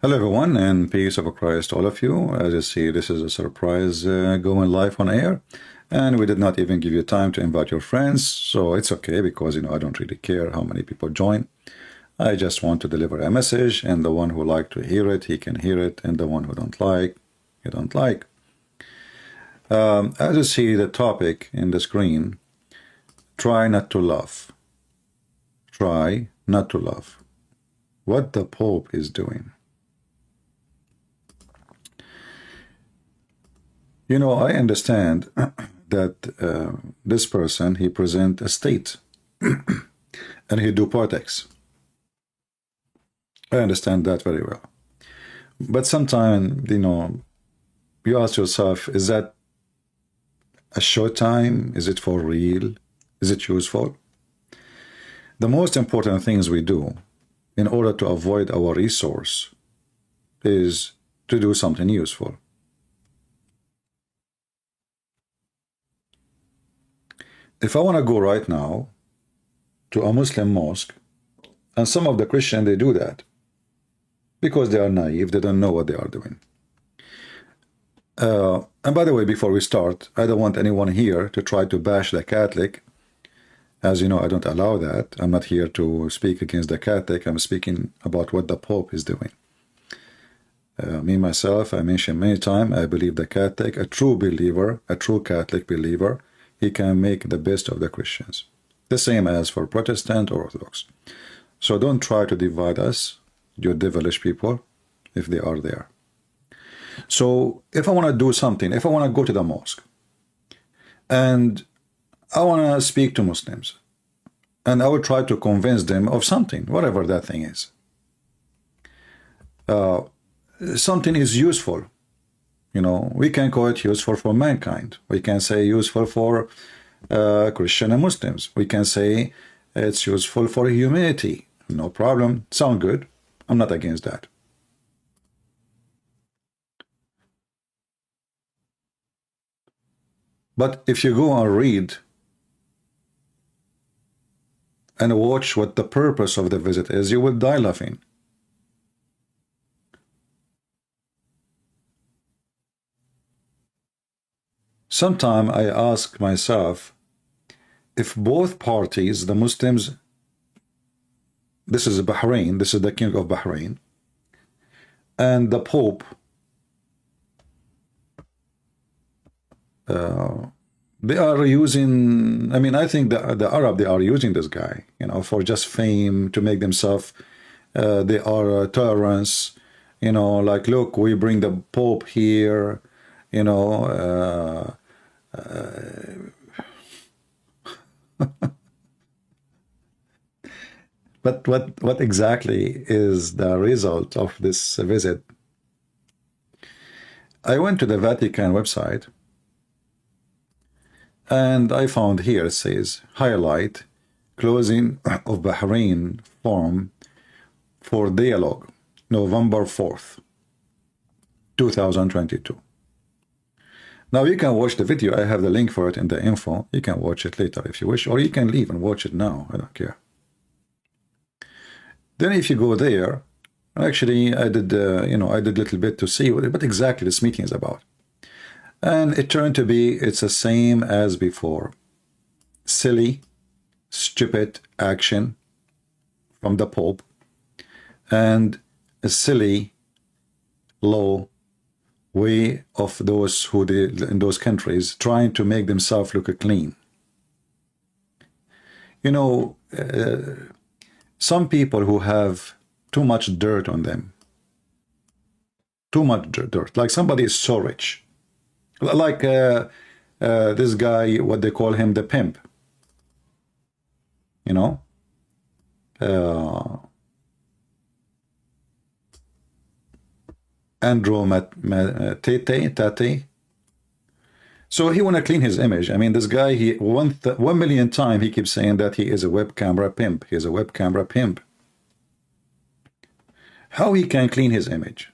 Hello, everyone, and peace of Christ, all of you. As you see, this is a surprise going live on air, and we did not even give you time to invite your friends, so it's okay because I don't really care how many people join. I just want to deliver a message, and the one who like to hear it, he can hear it, and the one who don't like, he don't like. As you see the topic in the screen, try not to laugh. Try not to laugh. What the Pope is doing. I understand that this person, he present a state and he do politics. I understand that very well. But sometimes, you ask yourself, is that a short time? Is it for real? Is it useful? The most important things we do in order to avoid our resource is to do something useful. If I want to go right now to a Muslim mosque, and some of the Christians, they do that because they are naive, they don't know what they are doing. And by the way, before we start, I don't want anyone here to try to bash the Catholic. As you know, I don't allow that. I'm not here to speak against the Catholic. I'm speaking about what the Pope is doing. Me, myself, I mentioned many times, I believe the Catholic, a true believer, a true Catholic believer, he can make the best of the Christians. The same as for Protestant or Orthodox. So don't try to divide us, you devilish people, if they are there. So if I want to do something, if I want to go to the mosque, and I want to speak to Muslims, and I will try to convince them of something, whatever that thing is. Something is useful. We can call it useful for mankind. We can say useful for Christian and Muslims. We can say it's useful for humanity. No problem. Sound good. I'm not against that. But if you go and read and watch what the purpose of the visit is, you will die laughing. Sometimes I ask myself, if both parties, the Muslims, this is Bahrain, this is the king of Bahrain, and the Pope, they are using, I think the Arab, they are using this guy, for just fame, to make themselves, they are tolerance, like, look, we bring the Pope here, But what exactly is the result of this visit? I went to the Vatican website, and I found here, it says, highlight closing of Bahrain forum for dialogue, November 4th, 2022. Now you can watch the video. I have the link for it in the info. You can watch it later if you wish, or you can leave and watch it now. I don't care. Then if you go there, actually I did, I did a little bit to see what exactly this meeting is about. And it turned to be, it's the same as before. Silly, stupid action from the Pope, and a silly low way of those who in those countries trying to make themselves look clean. Some people who have too much dirt on them, too much dirt, like somebody is so rich, like this guy, what they call him, the pimp, Andrew Tate. So he want to clean his image. This guy, he 1 million times he keeps saying that he is a web camera pimp. He is a web camera pimp. How he can clean his image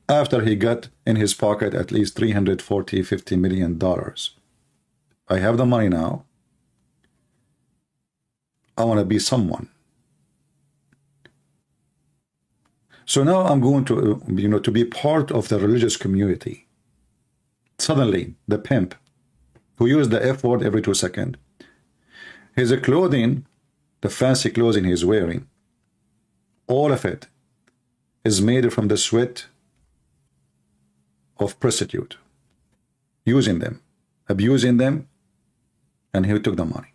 after he got in his pocket at least $350 million. I have the money now. I want to be someone. So now I'm going to, to be part of the religious community. Suddenly, the pimp, who used the F word every 2 seconds, his clothing, the fancy clothing he's wearing, all of it is made from the sweat of prostitute, using them, abusing them, and he took the money.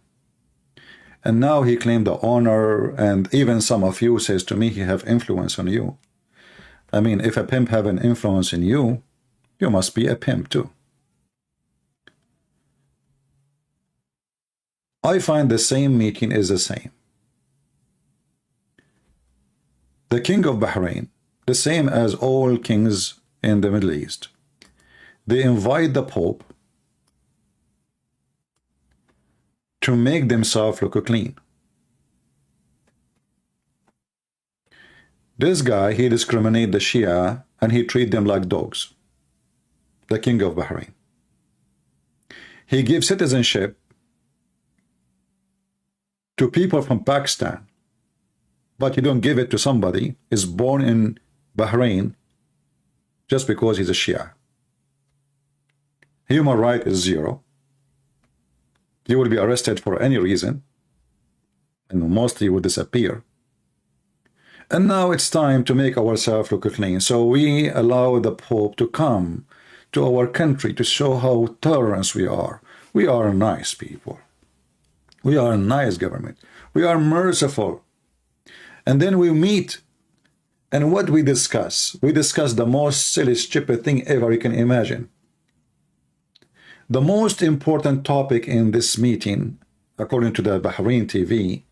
And now he claimed the honor, and even some of you says to me he have influence on you. I mean, if a pimp have an influence in you, you must be a pimp too. I find the same meeting is the same. The king of Bahrain, the same as all kings in the Middle East, they invite the Pope to make themselves look clean. This guy, he discriminates the Shia and he treats them like dogs. The king of Bahrain. He gives citizenship to people from Pakistan, but you don't give it to somebody is born in Bahrain just because he's a Shia. Human right is zero. You will be arrested for any reason, and mostly will disappear. And now it's time to make ourselves look clean. So we allow the Pope to come to our country to show how tolerant we are. We are nice people. We are a nice government. We are merciful. And then we meet, and what we discuss? We discuss the most silly, stupid thing ever you can imagine. The most important topic in this meeting, according to the Bahrain TV,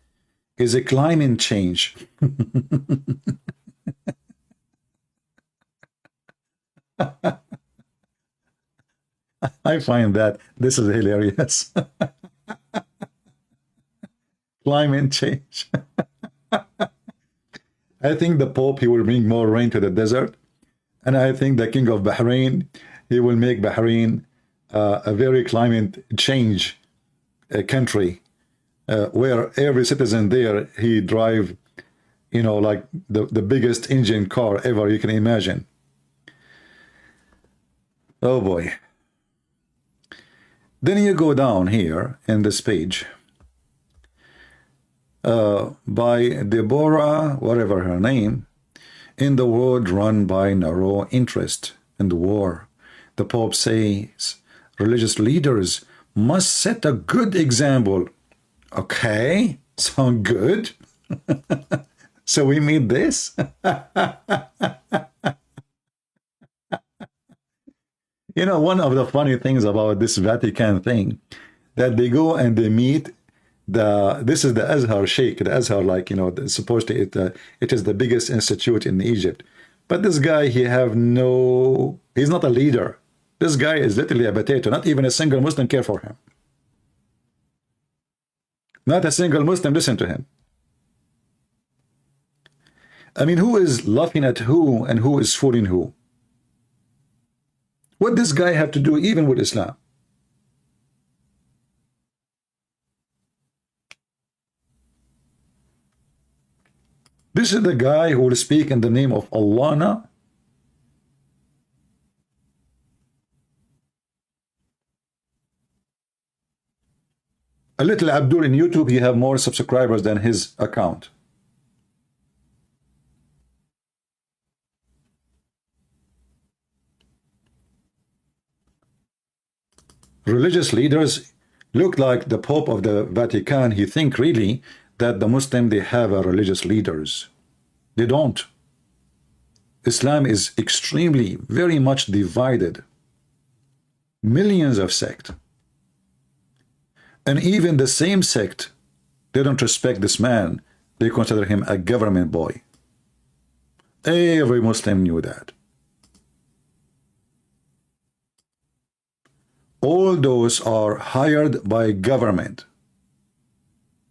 is a climate change. I find that this is hilarious. Climate change. I think the Pope, he will bring more rain to the desert. And I think the King of Bahrain, he will make Bahrain a very climate change country, where every citizen there, he drive, like the biggest engine car ever you can imagine. Oh boy. Then you go down here in this page, by Deborah, whatever her name, in the world run by narrow interest and war. The Pope says religious leaders must set a good example. Okay, sound good. So we meet this. One of the funny things about this Vatican thing, that they go and they meet this is the Azhar Sheikh, the Azhar, supposed to, it is the biggest institute in Egypt. But this guy, he's not a leader. This guy is literally a potato. Not even a single Muslim care for him. Not a single Muslim listen to him. I mean, who is laughing at who and who is fooling who? What does this guy have to do even with Islam? This is the guy who will speak in the name of Allah now? A little Abdul in YouTube, he have more subscribers than his account. Religious leaders look like the Pope of the Vatican. He think really that the Muslim, they have a religious leaders. They don't. Islam is extremely, very much divided. Millions of sects. And even the same sect, they don't respect this man. They consider him a government boy. Every Muslim knew that. All those are hired by government.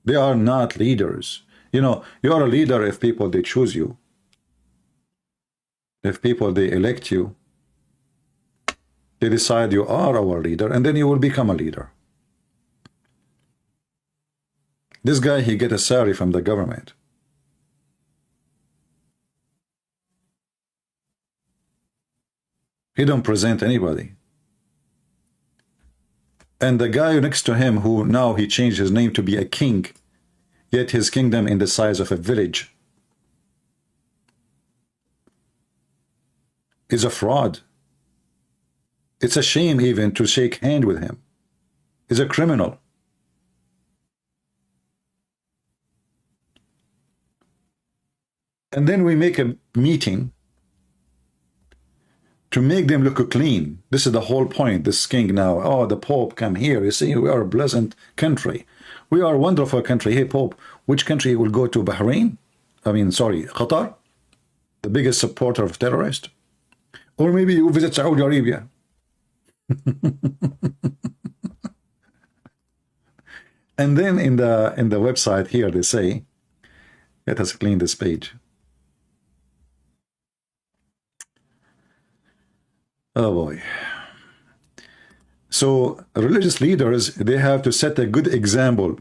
They are not leaders. You are a leader if people, they choose you. If people, they elect you, they decide you are our leader, and then you will become a leader. This guy, he get a salary from the government. He don't present anybody. And the guy next to him, who now he changed his name to be a king, yet his kingdom in the size of a village, is a fraud. It's a shame even to shake hand with him. He's a criminal. And then we make a meeting to make them look clean. This is the whole point. This king now, oh, the Pope come here. You see, we are a pleasant country. We are a wonderful country. Hey, Pope, which country will go to Bahrain? I mean, sorry, Qatar? The biggest supporter of terrorists? Or maybe you visit Saudi Arabia. And then in the website here, they say, let us clean this page. Oh boy. So religious leaders, they have to set a good example.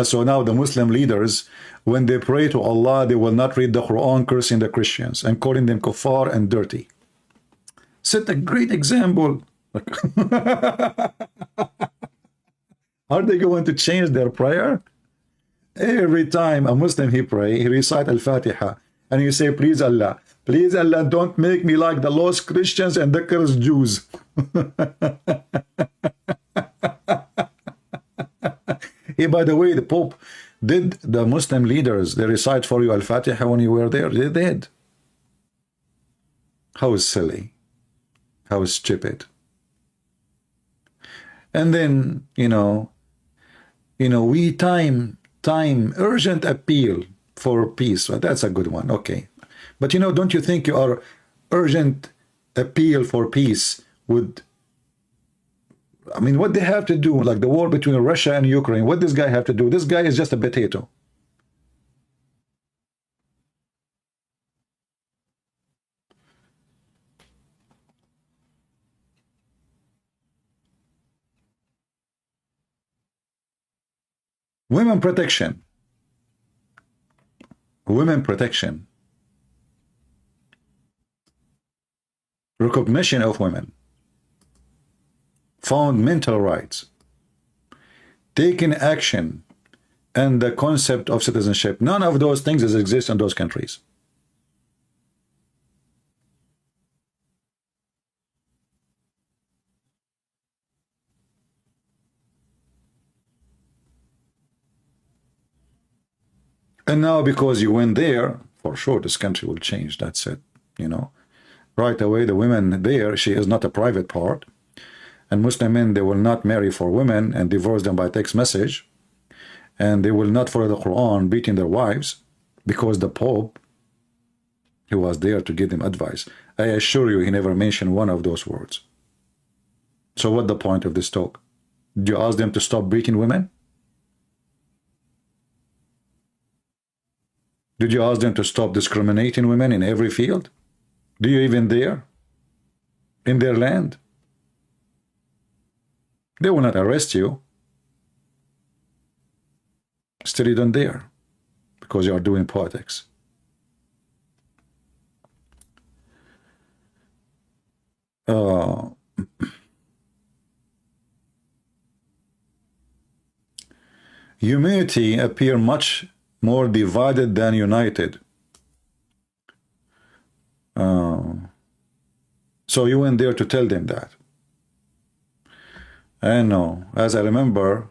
So now the Muslim leaders, when they pray to Allah, they will not read the Quran cursing the Christians and calling them kuffar and dirty. Set a great example. Are they going to change their prayer? Every time a Muslim he pray, he recite Al-Fatiha, and you say, please Allah, don't make me like the lost Christians and the cursed Jews. Hey, by the way, the Pope, did the Muslim leaders, they recite for you Al-Fatiha when you were there? They did. How silly. How stupid. And then, we time urgent appeal for peace. Well, that's a good one. Okay. But don't you think your urgent appeal for peace would, I mean, what they have to do, like the war between Russia and Ukraine, what this guy have to do? This guy is just a potato. Women protection. Women protection. Recognition of women. Fundamental rights. Taking action and the concept of citizenship. None of those things exist in those countries. And now because you went there, for sure this country will change. That's it. Right away, the women there, she is not a private part. And Muslim men, they will not marry for women and divorce them by text message. And they will not follow the Quran, beating their wives, because the Pope, he was there to give them advice. I assure you, he never mentioned one of those words. So what's the point of this talk? Do you ask them to stop beating women? Did you ask them to stop discriminating women in every field? Do you even dare? In their land? They will not arrest you. Still you don't dare, because you are doing politics. Humanity appear much more divided than united. So you went there to tell them that. I know. As I remember,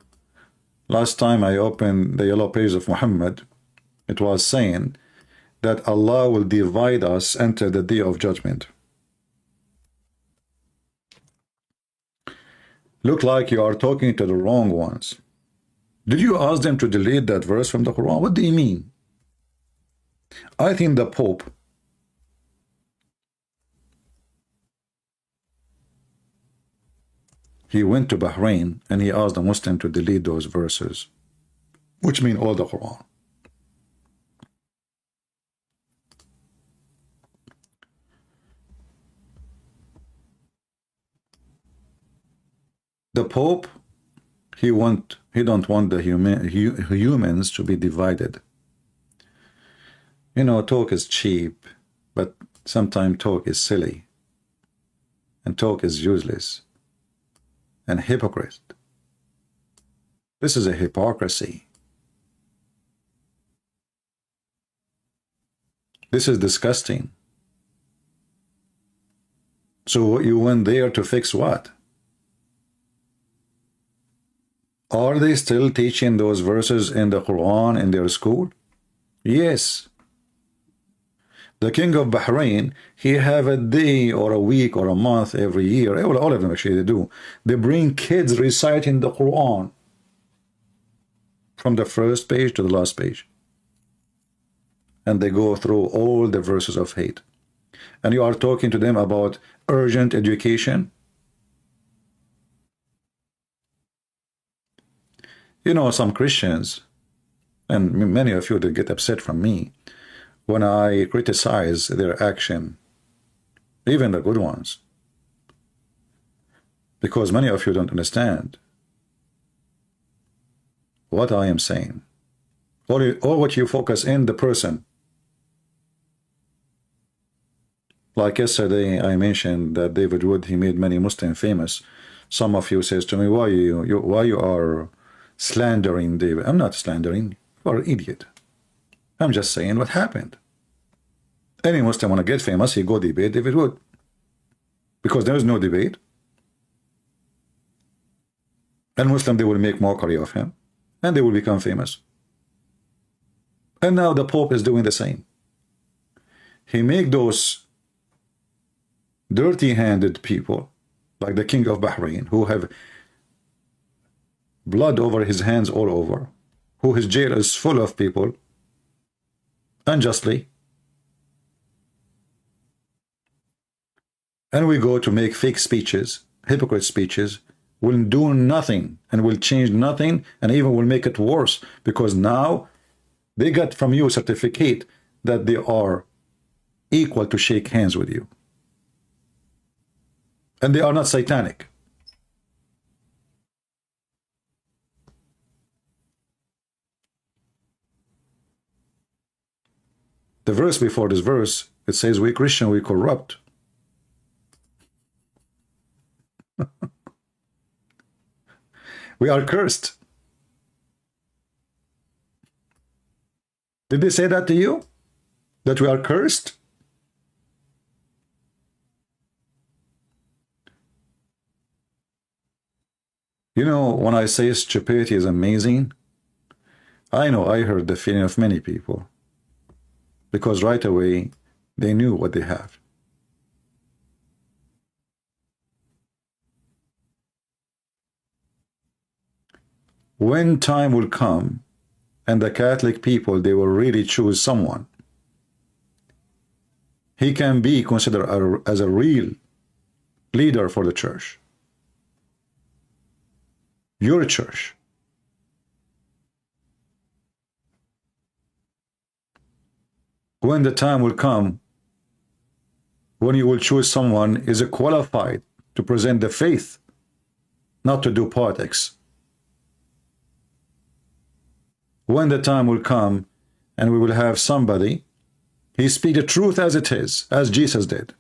last time I opened the yellow page of Muhammad, it was saying that Allah will divide us until the day of judgment. Look like you are talking to the wrong ones. Did you ask them to delete that verse from the Quran? What do you mean? I think the Pope, he went to Bahrain and he asked the Muslim to delete those verses, which mean all the Quran. The Pope, he don't want the humans to be divided. Talk is cheap, but sometimes talk is silly. and talk is useless and hypocrite. This is a hypocrisy. This is disgusting. So you went there to fix what? Are they still teaching those verses in the Quran in their school? Yes. The king of Bahrain, he have a day or a week or a month every year. All of them actually they do. They bring kids reciting the Quran from the first page to the last page. And they go through all the verses of hate. And you are talking to them about urgent education. You know, some Christians, and many of you that get upset from me when I criticize their action, even the good ones, because many of you don't understand what I am saying, or what you focus in the person. Like yesterday, I mentioned that David Wood, he made many Muslims famous. Some of you says to me, why you are slandering David? I'm not slandering. You are an idiot. I'm just saying what happened. Any Muslim want to get famous, he go debate David Wood. Because there is no debate. And Muslim, they will make mockery of him. And they will become famous. And now the Pope is doing the same. He make those dirty-handed people, like the king of Bahrain, who have blood over his hands all over, who his jail is full of people, unjustly. And we go to make fake speeches, hypocrite speeches, will do nothing and will change nothing and even will make it worse, because now they got from you a certificate that they are equal to shake hands with you. And they are not satanic. The verse before this verse, it says, we Christian, we corrupt. We are cursed. Did they say that to you? That we are cursed? You know, when I say stupidity is amazing, I know I heard the feeling of many people. Because right away, they knew what they have. When time will come, and the Catholic people, they will really choose someone, he can be considered as a real leader for the church. Your church. When the time will come, when you will choose someone is qualified to present the faith, not to do politics. When the time will come and we will have somebody, he speak the truth as it is, as Jesus did,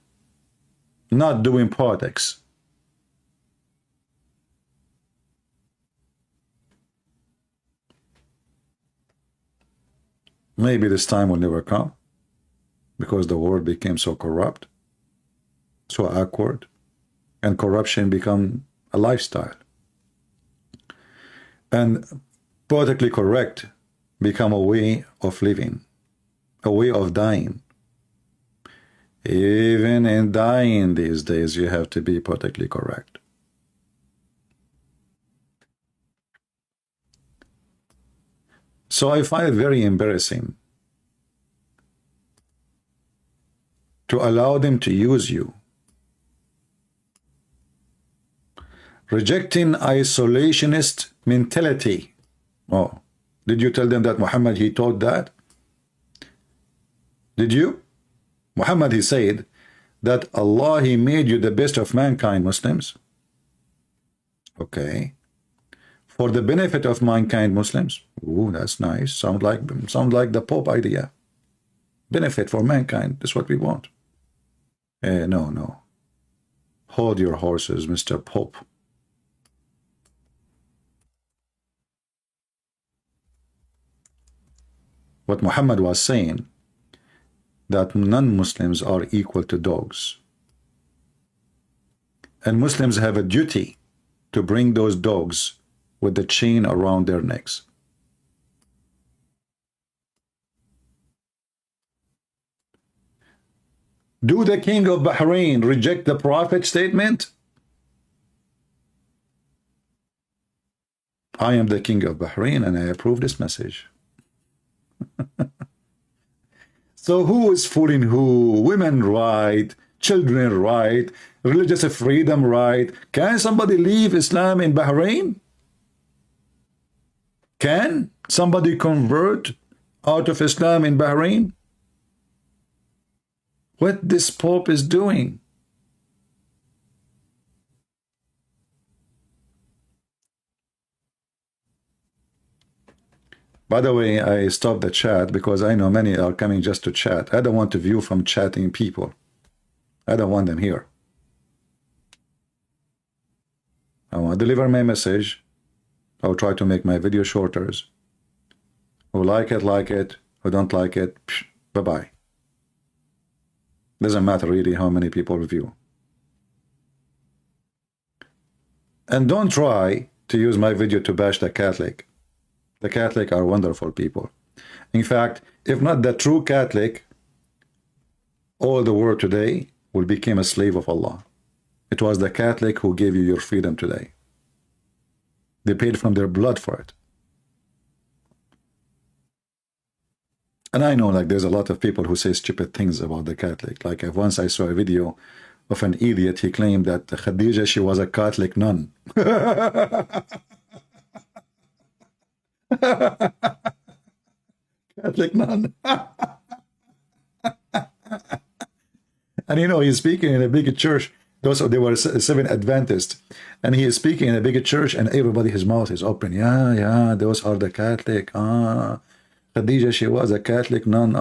not doing politics. Maybe this time will never come because the world became so corrupt, so awkward, and corruption become a lifestyle. And politically correct become a way of living, a way of dying. Even in dying these days, you have to be politically correct. So I find it very embarrassing to allow them to use you. Rejecting isolationist mentality. Oh, did you tell them that Muhammad, he taught that? Did you? Muhammad, he said that Allah, he made you the best of mankind, Muslims. Okay. For the benefit of mankind, Muslims. Ooh, that's nice. Sound like the Pope idea. Benefit for mankind. That's what we want. No. Hold your horses, Mr. Pope. What Muhammad was saying, that non-Muslims are equal to dogs. And Muslims have a duty to bring those dogs with the chain around their necks. Do the king of Bahrain reject the prophet statement? I am the king of Bahrain and I approve this message. So who is fooling who? Women right, children right, religious freedom right. Can somebody leave Islam in Bahrain? Can somebody convert out of Islam in Bahrain? What this Pope is doing? By the way, I stopped the chat because I know many are coming just to chat. I don't want to view from chatting people. I don't want them here. I want to deliver my message. I'll try to make my video shorter. Who like it. Who don't like it, bye-bye. Doesn't matter really how many people view. And don't try to use my video to bash the Catholic. The Catholic are wonderful people. In fact, if not the true Catholic, all the world today will become a slave of Allah. It was the Catholic who gave you your freedom today. They paid from their blood for it. And I know like there's a lot of people who say stupid things about the Catholic. Like once I saw a video of an idiot, he claimed that Khadija, she was a Catholic nun. Catholic nun. And you know, he's speaking in a big church. They were seven Adventists. And he is speaking in a big church and everybody, his mouth is open. Yeah, those are the Catholic. Khadija, she was a Catholic nun.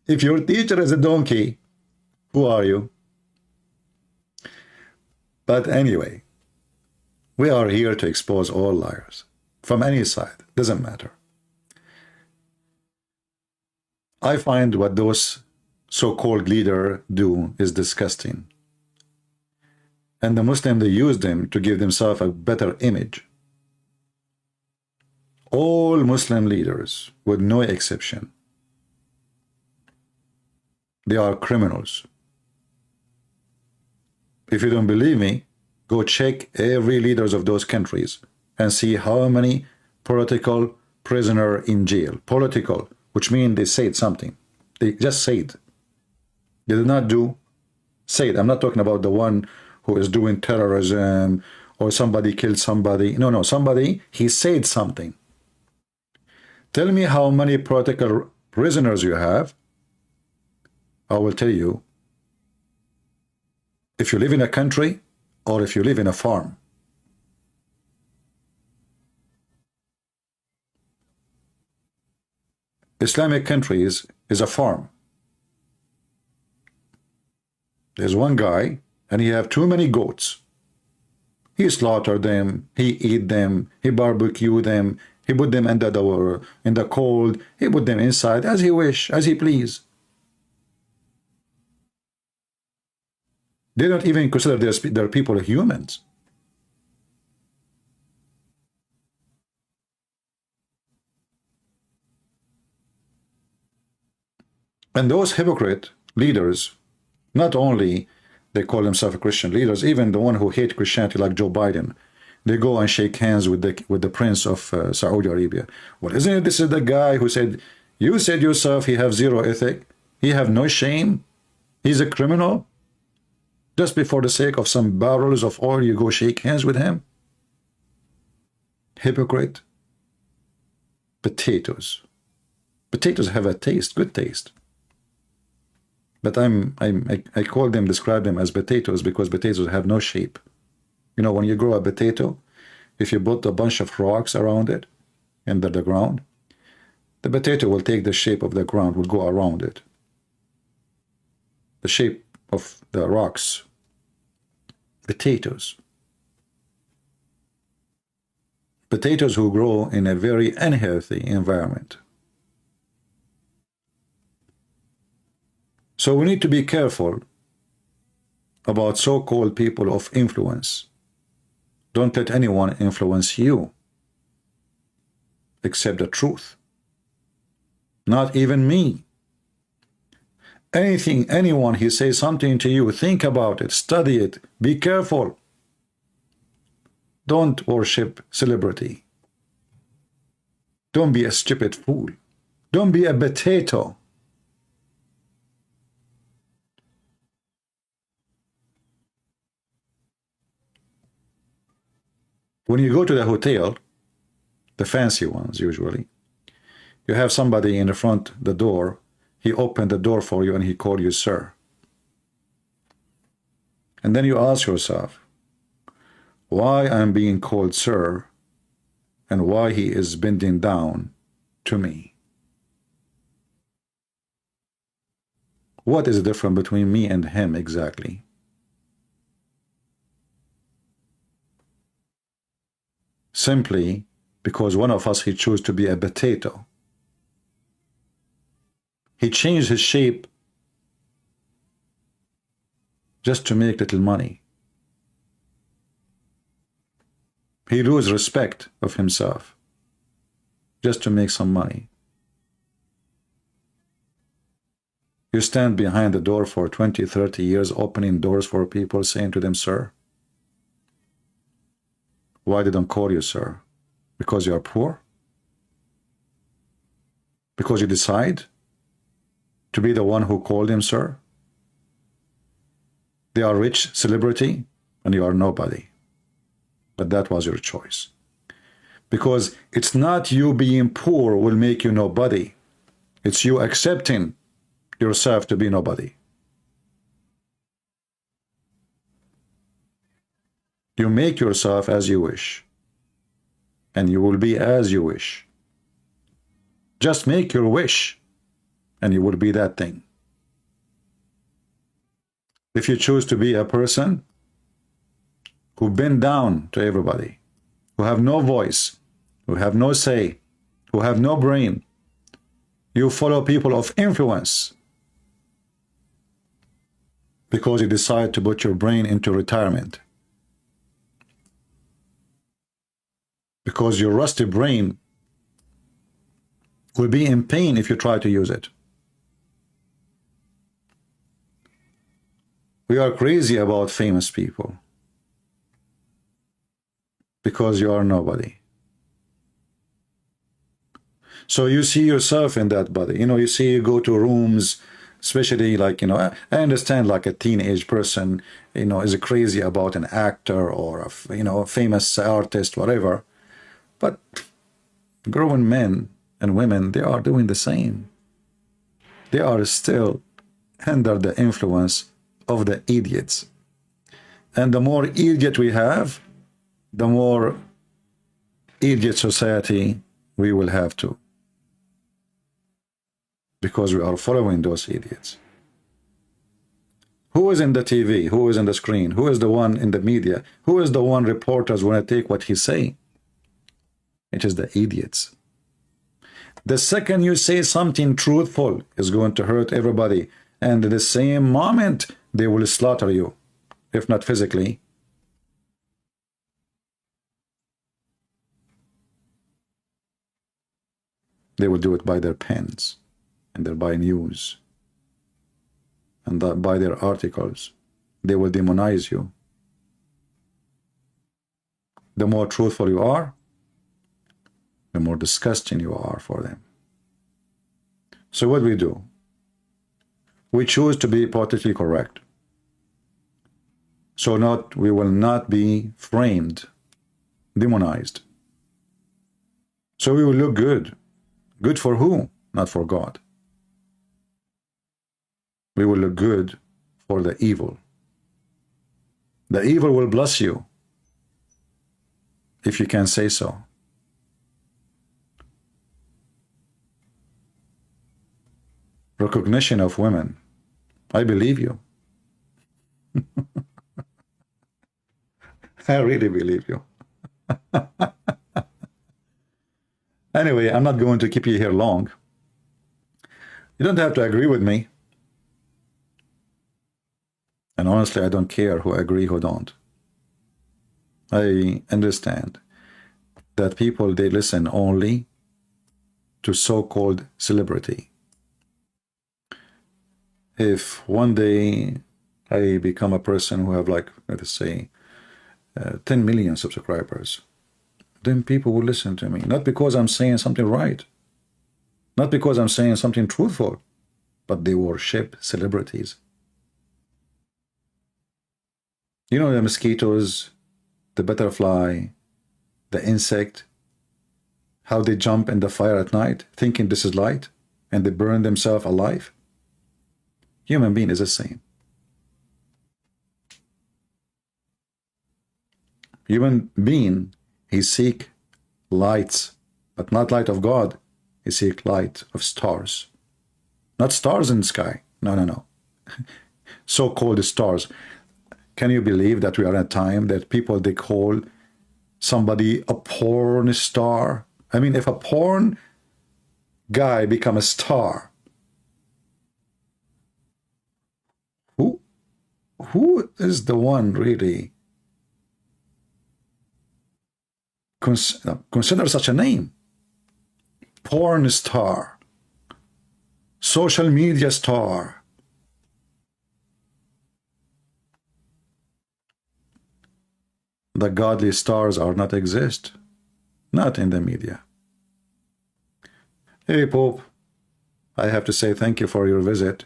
If your teacher is a donkey, who are you? But anyway, we are here to expose all liars from any side. Doesn't matter. I find what those so-called leaders do is disgusting. And the Muslims, they use them to give themselves a better image. All Muslim leaders, with no exception, they are criminals. If you don't believe me, go check every leaders of those countries and see how many political prisoners in jail. Political, which means they said something. They just said. They did not do, said. I'm not talking about the one who is doing terrorism or somebody killed somebody. No, somebody, he said something. Tell me how many political prisoners you have. I will tell you if you live in a country or if you live in a farm. Islamic countries is a farm. There's one guy and he have too many goats. He slaughtered them, he eat them, he barbecue them, he put them in the cold, he put them inside as he wish, as he please. They don't even consider their people humans. And those hypocrite leaders, not only they call themselves Christian leaders, even the one who hate Christianity like Joe Biden, they go and shake hands with the prince of Saudi Arabia. Well, isn't it this is the guy who said, you said yourself he have zero ethic, he have no shame, he's a criminal? Just before the sake of some barrels of oil, you go shake hands with him? Hypocrite. Potatoes. Potatoes have a taste, good taste. But I call them, describe them as potatoes because potatoes have no shape. You know, when you grow a potato, if you put a bunch of rocks around it, under the ground, the potato will take the shape of the ground, will go around it. the shape of the rocks. Potatoes. Potatoes who grow in a very unhealthy environment. So we need to be careful about so-called people of influence. Don't let anyone influence you except the truth. Not even me. Anyone he says something to you, think about it, study it, be careful. Don't worship celebrity. Don't be a stupid fool. Don't be a potato. When you go to the hotel, the fancy ones usually, you have somebody in the front, the door, he opened the door for you and he called you sir. And then you ask yourself, why I'm being called sir and why he is bending down to me? What is the difference between me and him exactly? Simply because one of us, he chose to be a potato. He changed his shape just to make little money. He lose respect of himself just to make some money. You stand behind the door for 20, 30 years, opening doors for people, saying to them, sir. Why they don't call you sir? Because you are poor? Because you decide to be the one who called him sir? They are rich celebrity and you are nobody. But that was your choice. Because it's not you being poor will make you nobody. It's you accepting yourself to be nobody. You make yourself as you wish. And you will be as you wish. Just make your wish. And you will be that thing. If you choose to be a person who bend down to everybody, who have no voice, who have no say, who have no brain, you follow people of influence because you decide to put your brain into retirement. Because your rusty brain will be in pain if you try to use it. We are crazy about famous people because you are nobody. So you see yourself in that body. You see, you go to rooms, especially like, I understand like a teenage person, is crazy about an actor or a famous artist, whatever. But grown men and women, they are doing the same. They are still under the influence of the idiots. And the more idiot we have, the more idiot society we will have to. Because we are following those idiots. Who is in the TV? Who is in the screen? Who is the one in the media? Who is the one reporters want to take what he's saying? It is the idiots. The second you say something truthful is going to hurt everybody. And at the same moment, they will slaughter you, if not physically. They will do it by their pens, and by news, and by their articles. They will demonize you. The more truthful you are, the more disgusting you are for them. So what do? We choose to be politically correct. So we will not be framed, demonized. So we will look good. Good for who? Not for God. We will look good for the evil. The evil will bless you, if you can say so. Recognition of women. I believe you. I really believe you. Anyway, I'm not going to keep you here long. You don't have to agree with me. And honestly, I don't care who agree, who don't. I understand that people, they listen only to so-called celebrity. If one day I become a person who have, like, let's say, 10 million subscribers, then people will listen to me. Not because I'm saying something right, not because I'm saying something truthful, but they worship celebrities. You know, the mosquitoes, the butterfly, the insect, how they jump in the fire at night thinking this is light, and they burn themselves alive. Human being is the same. Human being, he seek lights, but not light of God. He seek light of stars. Not stars in the sky. No, no, no. So-called stars. Can you believe that we are in a time that people, they call somebody a porn star? I mean, if a porn guy become a star, who is the one really consider such a name? Porn star, social media star. The godly stars are not exist, not in the media. Hey, Pope, I have to say thank you for your visit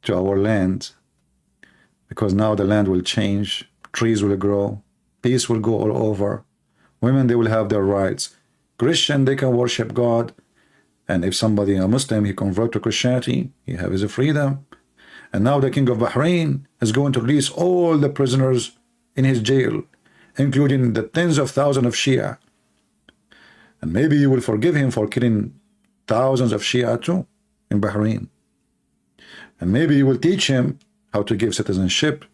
to our land, because now the land will change, trees will grow, peace will go all over, women, they will have their rights, Christian, they can worship God, and if somebody, a Muslim, he convert to Christianity, he have his freedom. And now the king of Bahrain is going to release all the prisoners in his jail, including the tens of thousands of Shia. And maybe you will forgive him for killing thousands of Shia too in Bahrain. And maybe you will teach him how to give citizenship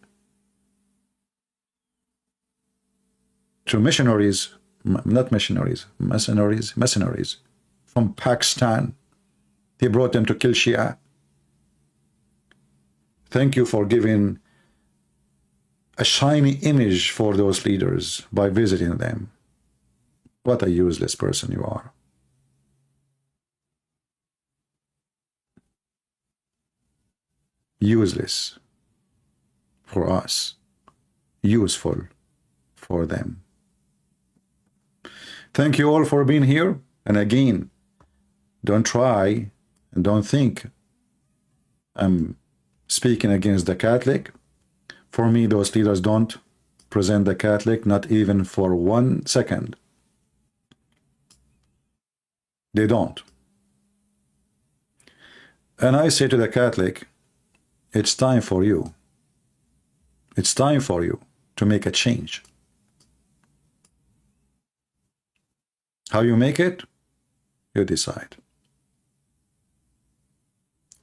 to missionaries, not missionaries, mercenaries from Pakistan. He brought them to kill Shia. Thank you for giving a shiny image for those leaders by visiting them. What a useless person you are. Useless for us, useful for them. Thank you all for being here. And again, don't try and don't think I'm speaking against the Catholic. For me, those leaders don't present the Catholic, not even for 1 second. They don't. And I say to the Catholic, it's time for you. It's time for you to make a change. How you make it, you decide.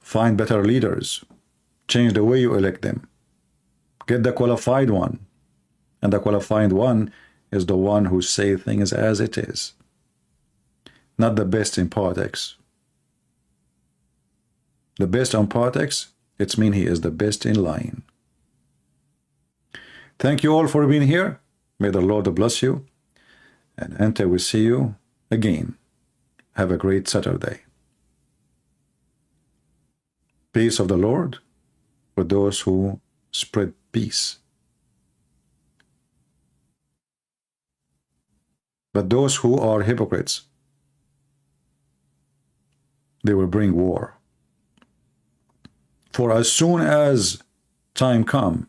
Find better leaders. Change the way you elect them. Get the qualified one. And the qualified one is the one who says things as it is. Not the best in politics. The best in politics, it means he is the best in lying. Thank you all for being here. May the Lord bless you. And until we see you again, have a great Saturday. Peace of the Lord with those who spread peace. But those who are hypocrites, they will bring war. For as soon as time comes,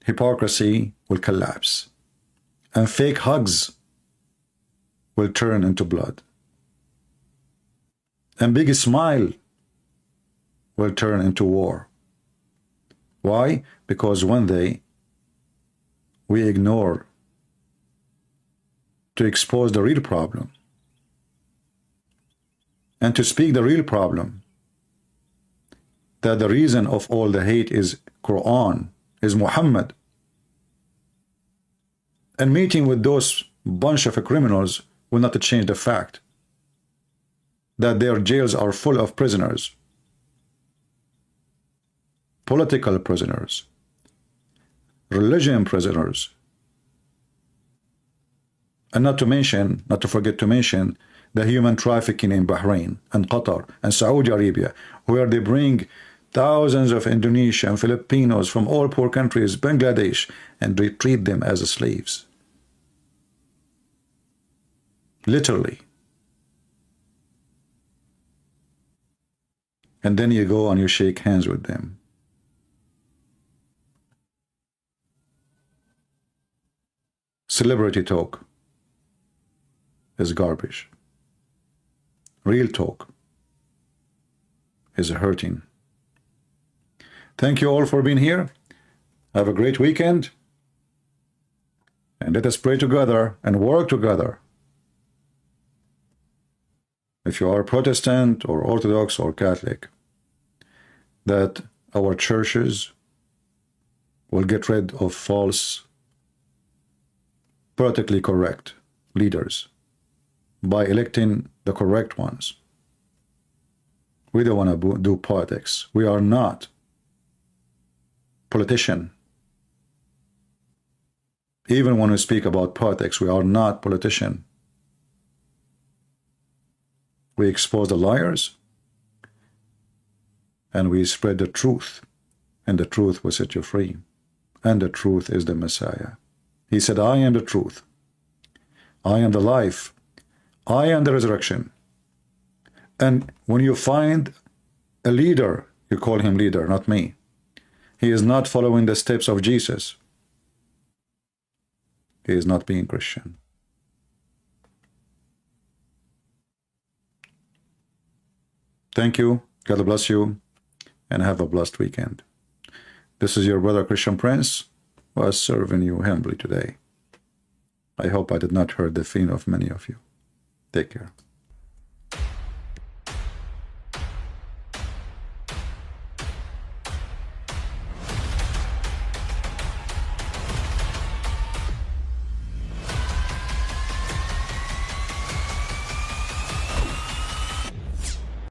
hypocrisy will collapse, and fake hugs will turn into blood, and big smile will turn into war. Why? Because one day we ignore to expose the real problem and to speak the real problem. that the reason of all the hate is Quran, is Muhammad. And meeting with those bunch of criminals will not change the fact that their jails are full of prisoners, political prisoners, religion prisoners, and not to forget to mention the human trafficking in Bahrain and Qatar and Saudi Arabia, where they bring thousands of Indonesian, Filipinos from all poor countries, Bangladesh, and they treat them as slaves. Literally. And then you go and you shake hands with them. Celebrity talk is garbage. Real talk is hurting. Thank you all for being here. Have a great weekend. And let us pray together and work together. If you are Protestant or Orthodox or Catholic, that our churches will get rid of false, politically correct leaders by electing the correct ones. We don't want to do politics. We are not politicians. Even when we speak about politics, we are not politicians. We expose the liars and we spread the truth, and the truth will set you free. And the truth is the Messiah. He said, I am the truth. I am the life. I am the resurrection. And when you find a leader, you call him leader, not me. He is not following the steps of Jesus. He is not being Christian. Thank you. God bless you. And have a blessed weekend. This is your brother Christian Prince, who is serving you humbly today. I hope I did not hurt the feeling of many of you. Take care.